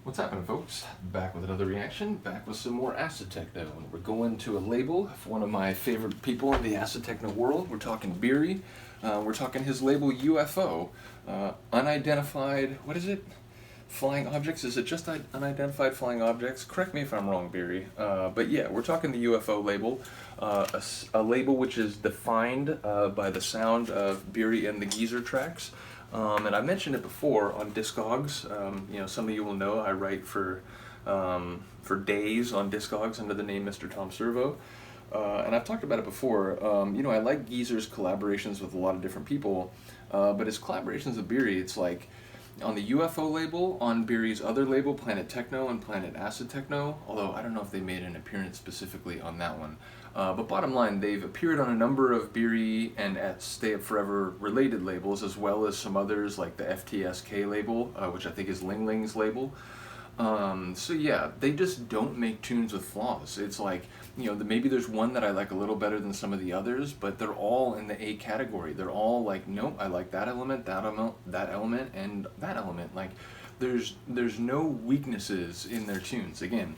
What's happening, folks? Back with another reaction, back with some more acid-techno, and we're going to a label of one of my favorite people in the acid-techno world. We're talking Biri. We're talking his label UFO, unidentified. What is it? Flying objects? Is it just unidentified flying objects? Correct me if I'm wrong, Biri. But yeah, we're talking the UFO label, a label which is defined by the sound of Biri and the Geezer tracks. And I mentioned it before on Discogs. Some of you will know I write for days on Discogs under the name Mr. Tom Servo. And I've talked about it before. I like Geezer's collaborations with a lot of different people, but his collaborations with Biri, it's like on the UFO label, on Biri's other label, Planet Techno and Planet Acid-Techno, although I don't know if they made an appearance specifically on that one. But bottom line, they've appeared on a number of Biri and at Stay Up Forever related labels, as well as some others like the FTSK label, which I think is Ling Ling's label. So yeah, they just don't make tunes with flaws. It's like, maybe there's one that I like a little better than some of the others, but they're all in the A category. They're all like, nope, I like that element, and that element. Like, there's no weaknesses in their tunes, again.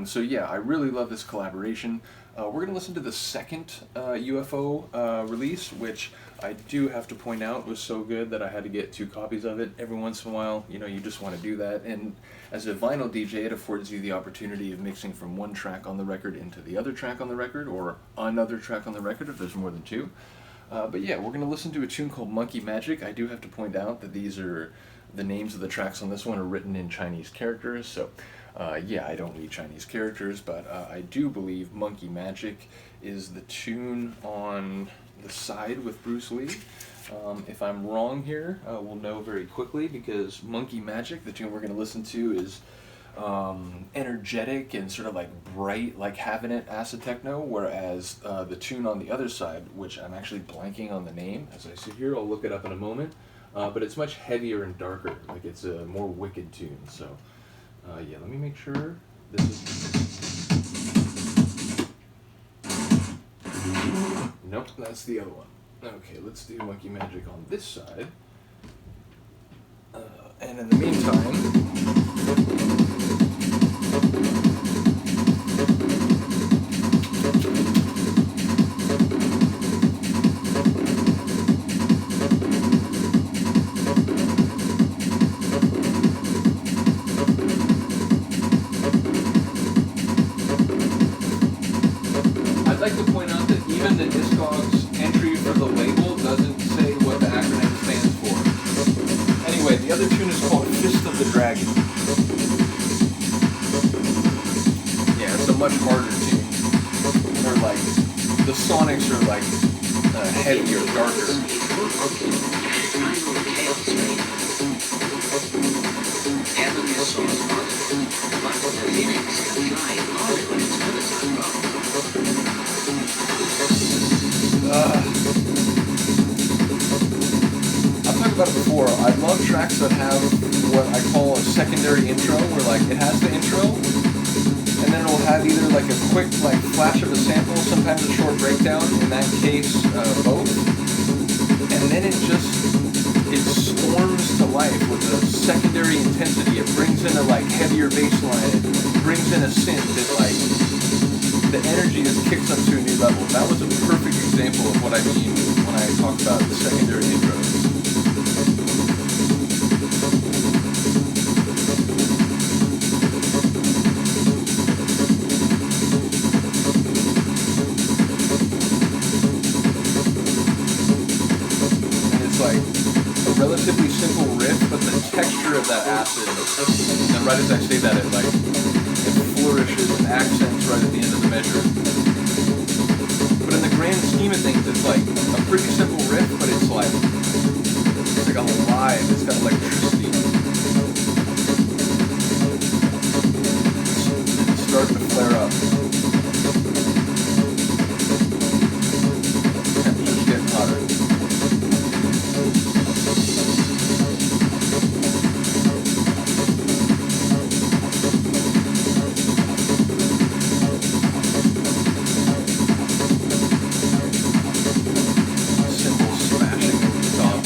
So yeah, I really love this collaboration. We're going to listen to the second UFO release, which I do have to point out was so good that I had to get 2 copies of it. Every once in a while, you just want to do that. And as a vinyl DJ, it affords you the opportunity of mixing from one track on the record into the other track on the record, or another track on the record if there's more than 2. But yeah, we're going to listen to a tune called Monkey Magic. I do have to point out that the names of the tracks on this one are written in Chinese characters, so yeah, I don't read Chinese characters, but I do believe Monkey Magic is the tune on the side with Bruce Lee. If I'm wrong here, we'll know very quickly, because Monkey Magic, the tune we're going to listen to, is energetic and sort of like bright, like Having It acid-techno, whereas the tune on the other side, which I'm actually blanking on the name as I sit here, I'll look it up in a moment, but it's much heavier and darker, like it's a more wicked tune. So yeah, let me make sure this is... Nope, that's the other one. Okay, let's do Monkey Magic on this side. And in the meantime... I'd like to point out that even the Discogs entry for the label doesn't say what the acronym stands for. Anyway, the other tune is called Fist of the Dragon. Yeah, it's a much harder tune. They're like, the sonics are like heavier, darker. I've talked about it before. I love tracks that have what I call a secondary intro, where like it has the intro, and then it'll have either like a quick like flash of a sample, sometimes a short breakdown. In that case, both. And then it storms to life with a secondary intensity. It brings in a like heavier bass line. It brings in a synth. It like, the energy just kicks up to a new level. That was a perfect example of what I mean when I talk about the secondary intros. And it's like a relatively simple riff, but the texture of that acid, and right as I say that, it flourishes and accents right at the end of the measure. But in the grand scheme of things, it's like a pretty simple riff, but it's like alive. It's got electricity. It's starting to flare up. Temperature's getting hotter. Simple smashing over the top.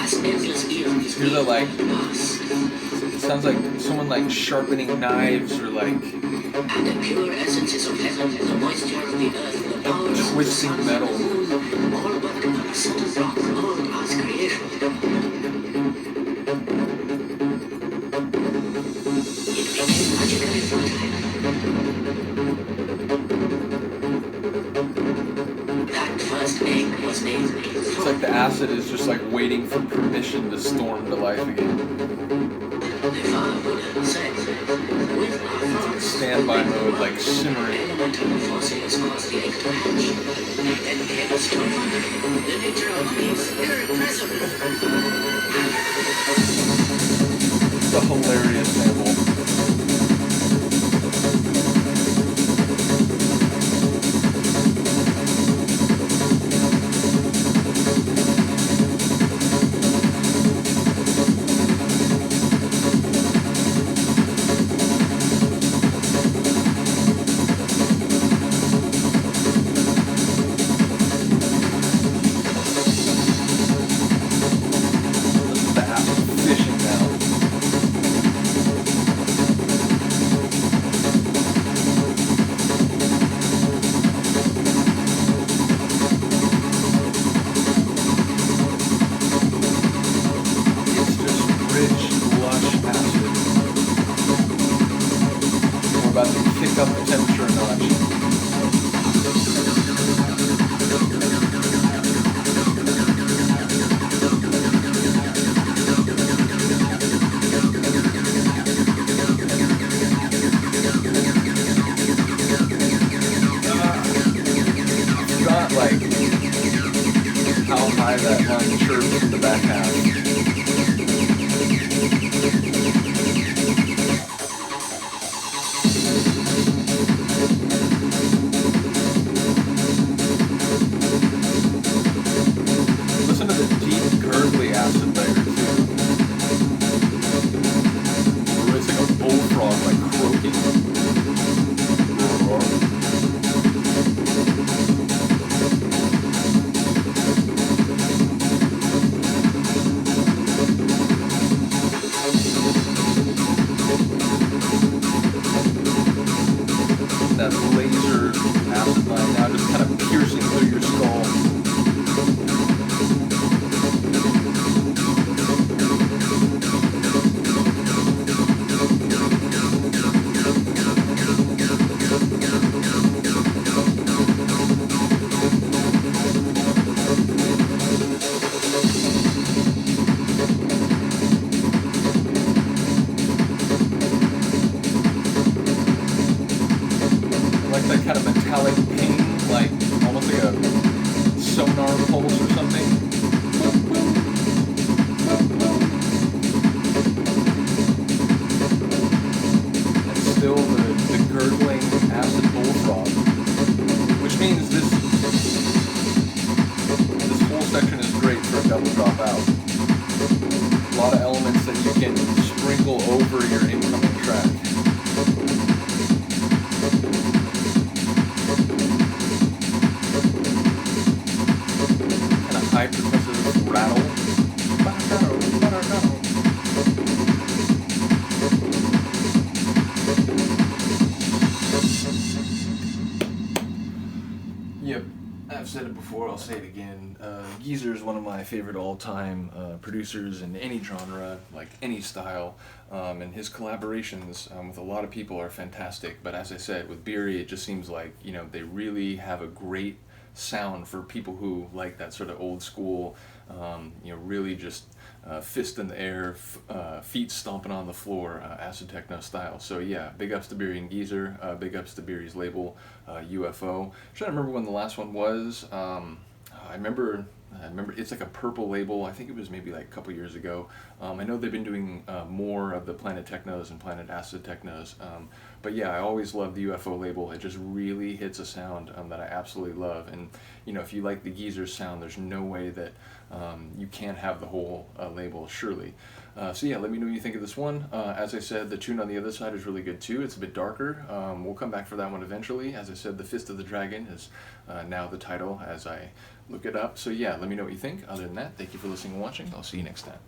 Hear the like, it sounds like someone like sharpening knives or like and the pure essences of heaven, the moisture of the earth, the powers of the twisting sun, metal. the moon, all worked upon a single rock, all God's creation. It became magically fertile. That first egg was named. It's like the acid is just like waiting for permission to storm to life again. The Father Buddha said, with our thoughts, Standby mode, like simmering. elemental forces caused the egg to hatch. Then came a storm. The nature of money is irrepressible. It's a hilarious sample. The acid fishing now. It's just rich, lush acid. We're about to kick up the temperature a notch. Not like how high that line chirps in the back half. Listen to the deep, gurgly acid layer too. It's like a bullfrog, like croaking. That laser acid line now just kind of piercing through your skull. Like that kind of metallic ping, like almost like a sonar pulse or something. And still the gurgling acid bullfrog, which means this whole section is great for a double drop out. A lot of elements that you can sprinkle over your incoming track. Kind of high percussive rattle. Yep, I've said it before, I'll say it again. Geezer is one of my favorite all-time producers in any genre, like any style, and his collaborations with a lot of people are fantastic. But as I said, with Biri, it just seems like, you know, they really have a great sound for people who like that sort of old school, you know, really just fist in the air, feet stomping on the floor, acid-techno style. So yeah, big ups to Biri and Geezer, big ups to Biri's label, UFO. I'm trying to remember when the last one was. I remember it's like a purple label. I think it was maybe like a couple years ago. I know they've been doing more of the Planet Technos and Planet Acid Technos. But yeah, I always love the UFO label. It just really hits a sound that I absolutely love. And you know, if you like the Geezer sound, there's no way that you can't have the whole label, surely. So yeah, let me know what you think of this one. As I said, the tune on the other side is really good too. It's a bit darker. We'll come back for that one eventually. As I said, The Fist of the Dragon is now the title as I look it up. So yeah, let me know what you think. Other than that, thank you for listening and watching. I'll see you next time.